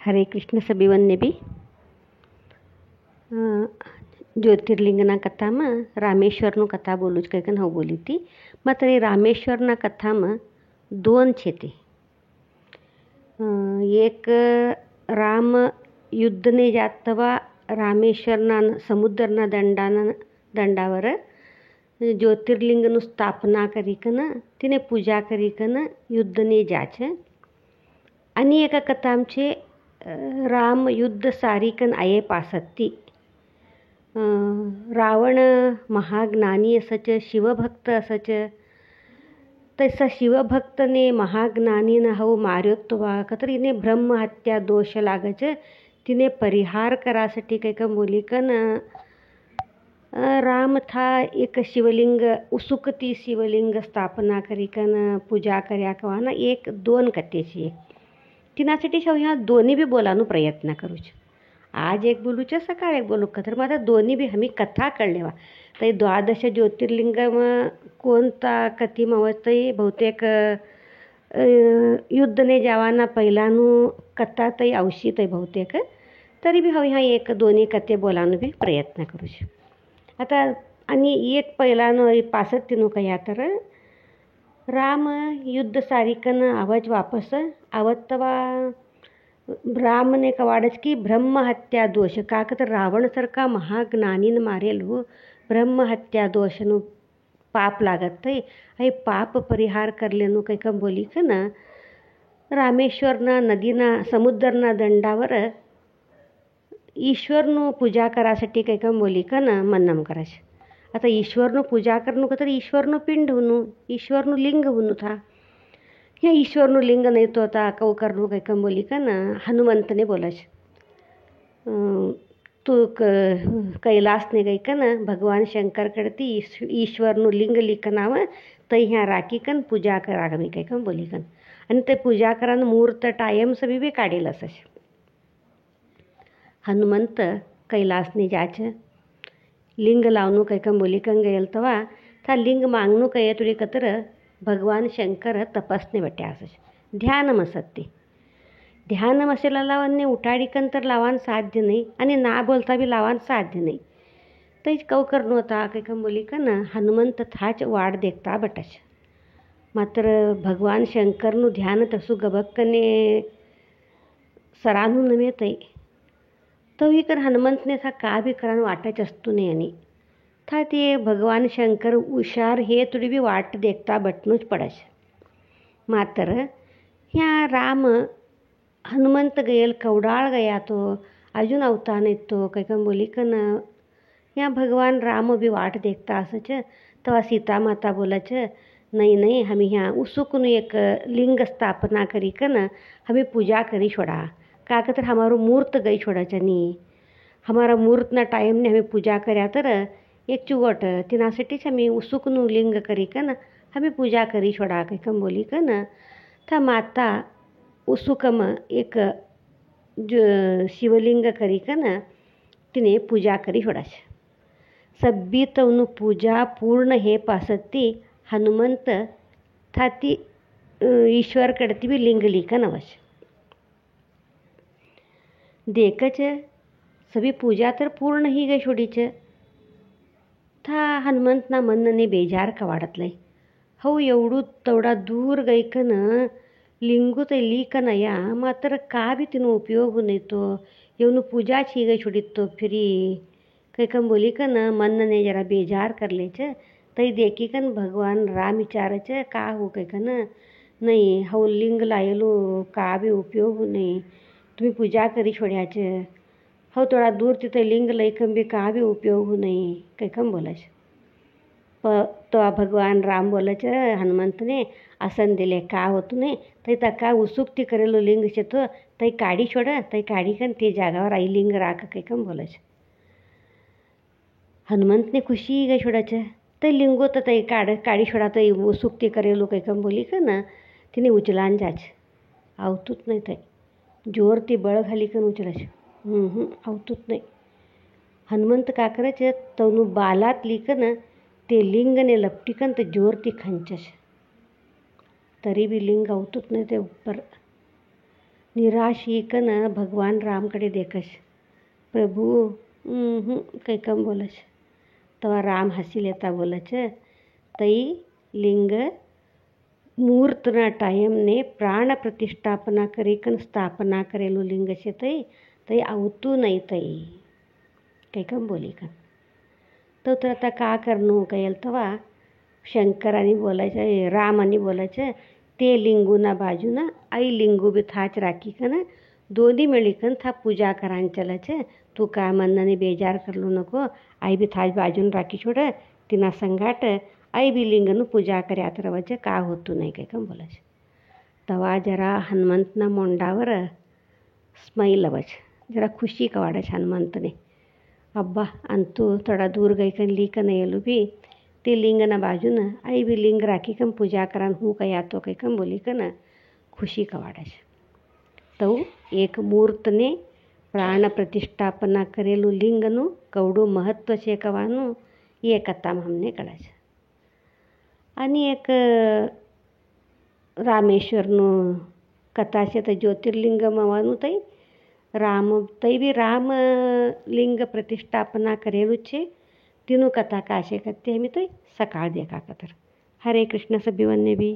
हरे कृष्ण सभी वन्य भी જ્યોતિર્લિંગના કથામાં રામેશ્વરનું કથા બોલું જ કંઈક હું બોલી હતી. માત્ર એ રામેશ્વરના કથામાં દોન છે તે એક રામ યુદ્ધને જાતવા રામેશ્વરના સમુદ્રના દંડાवर જ્યોતિર્લિંગનું સ્થાपना करीकन तिने पूजा करीकन युद्धने जा છે. आणि एका कथा आमचे राम युद्ध सारीकन आये पासत्ती. रावण महाज्ञानी असच शिवभक्त असच तसा शिवभक्तने महाज्ञानीनं हव मार्योत्वा तर इने ब्रह्महत्या दोष लागच तिने परिहार करासाठी काही का बोलिकन राम था एक शिवलिंग उसुकती शिवलिंग स्थापना करीकन पूजा कर्या कवाना एक दोन कथेची तिनासाठी ह्या दोन्ही बी बोलानो प्रयत्न करू छ. आज एक बोलू छ सकाळ एक बोलू का तर माझा दोन्ही बी हमी कथा कळलेवा तरी 12 ज्योतिर्लिंगમાં कोणता कथीમાં વસ્તઈ बहुतेक युद्धने जवाना पहिलाનું कथा तई आवशी तई बहुतेक तरी बी ह्या एक दोन्ही कथे बोलानो बी प्रयत्न करू छ. आता आणि एक पहिलानो 65 कया तर राम युद्ध सारीकन आवाज वापस आवतवा रामने कवाडच की ब्रह्महत्या दोष का तर रावणसारखा महाज्ञानीनं मारेलो ब्रह्महत्या दोषનું પાપ लागत થઈ એ પાપ પરિહાર કરલેનું કંઈક બોલી કે ના રામેશ્વરના નદીના સમુદ્રના દંડાवर ईश्वरનું પૂજા करासाठी કંઈક બોલી કે ના મન્નम करायचे. आता ईश्वरનું पूजा करणं का तर ईश्वरનું पिंड होणं ईश्वरનું लिंग होणं था. ह्या ईश्वरનું लिंग नाही तो आता कौ करणं काही बोली का ना हनुमंतने बोलायचे तू कैलासने गई का ना भगवान शंकर करती ईश्वरનું लिंग लिखनावं तई ह्या राखीकन पूजा करा मी काही का बोली कन आणि ते पूजा करानं मुहूर्त टायम सभी बी काढेल असं. हनुमंत कैलासने जायचं लिंग लावणं काही का बोली कन गेल तवा था लिंग मागणं काही तुरी कतर भगवान शंकर तपासणे बटे असं ध्यान मसत्ती ध्यान मसेला लावणे उठाडीकन तर लावान साध्य नाही आणि ना बोलता बी लावान साध्य नाही. तैच कौ करणं होता काही का बोली का ना हनुमंत थाच वाढ देखता बटाच मात्र भगवान शंकरનું ध्यान तसं गबक्कने सरानू नव्हे तै तो ही कर हनुमंतने था का बी करान वाटाच असतो नाही आणि था ते भगवान शंकर हुशार हे तुडी बी वाट देखता बटनूच पडाच. मात्र ह्या राम हनुमंत गयल कवडाळ गया तो अजून अवतान येतो काही का बोली का ना ह्या भगवान राम बी वाट देखता असच तेव्हा सीता माता बोलाच नाही नाही हमी ह्या उसुकून एक लिंग स्थापना करी का ना हमी पूजा करी छोड़ा का तर हमारो मूर्त गई छोड़ाचा नहीं हमारा मूर्तना टाइम ने हमें पूजा कर्या तर एक चुवट तिनासाठीच हमी उसुकून लिंग करी का ना हमी पूजा करी छोड़ा काही का बोली का ना था माता उसुकम एक शिवलिंग करी का ना तिने पूजा करी छोडाच. सब्बी तवनु पूजा पूर्ण हे पासत्ती हनुमंत था ती ईश्वर कडती बी लिंग लिखा नवच देखच सभी पूजा तर पूर्ण ही गई छोडीच था हनुमंतना मनने बेजार का वाढतलंय हो एवढू तेवढा दूर गैकन लिंगू ते लीकन या मात्र का बी तिनं उपयोग नाही तो येऊन पूजा छी गई छोडीत तो फिरी काही कम बोली कन मन ने जरा बेजार कर लेच तई देखी कन भगवान राम विचारच का हो काही कन नाही हो लिंग लायलो का बी उपयोग नाही तुम्ही पूजा करी छोड्याच हो थोडा दूर तिथे लिंग लईकम बी का बी उपयोग नाही काही कम बोलाच. तो भगवान राम बोलाच हनुमंतने आसन दिले का होत नाही तई तका उसुक्ती करेलो लिंग छे तो तई काढी छोड तई काढी कन ते जागावर आई लिंग राख काही कम बोलाच. हनुमंतने खुशी गई छोडाच तई लिंगो तर तई काढी छोडा तई उसुक्ती करेलो काही कम बोली का ना तिने उचलान जाच आवतूच नाही तई जोर ती बळ घाली कन उचलाच आवतूच नाही. हनुमंत का करायच तवनु बालात लिकन ते लिंगने लपटिकन ते जोर ती खंचस तरी बी लिंग आवतूच नाही ते उपर નિરાશ કન ભગવાન રામ કડે દેખશ. પ્રભુ કંઈ કમ બોલે છે. તવા રામ હસી લેતા બોલે છે, તઈ લિંગ મુહૂર્તના ટાઈમને પ્રાણ પ્રતિષ્ઠાપના કરી કન સ્થાપના કરેલું લિંગ છે. તઈ આવતું નહીં. તઈ કંઈ કમ બોલી કન તો आता का करणं कळेल तेव्हा शंकरांनी बोलायचं, रामानी बोलायचं, ते लिंगूना बाजूनं आई लिंगू बी थाच राखी कन दोन्ही मिळी कन था पूजा करायला चलायचं. तू का मनाने बेजार करलो नको. आई बी थाच बाजून राखी छोड तिना संघाट आई बी लिंगनं पूजा કર્યા રવાयचं. का होતું नाही काही कम बोलायचं. तेव्हा जरा हनुमंतना मोंडावर स्माईल अवच, जरा खुशी कवाडच हनुमंतने. अब्बा अंतू थोडा दूर गई कन ली कन येलो बी ते लिंगना बाजूनं आई बी लिंग राखी कन पूजा करान हूँ काही आतो काही कम बोली कन खुशी कवाडच. तो एक મૂર્તને પ્રાણ પ્રતિષ્ઠાપના કરેલું લિંગનું કવડું મહત્ત્વ છે કહેવાનું એ કથામાં અમને કળે છે. आणि एक રામેશ્વરનું કથા છે. તો જ્યોતિર્લિંગમાં આવવાનું તઈ બી રામલિંગ પ્રતિષ્ઠાપના કરેલું છે. તેનું કથા કાશે કરते आम्ही तो सकाळ देखा कतर. हरे कृष्ण सभी बी.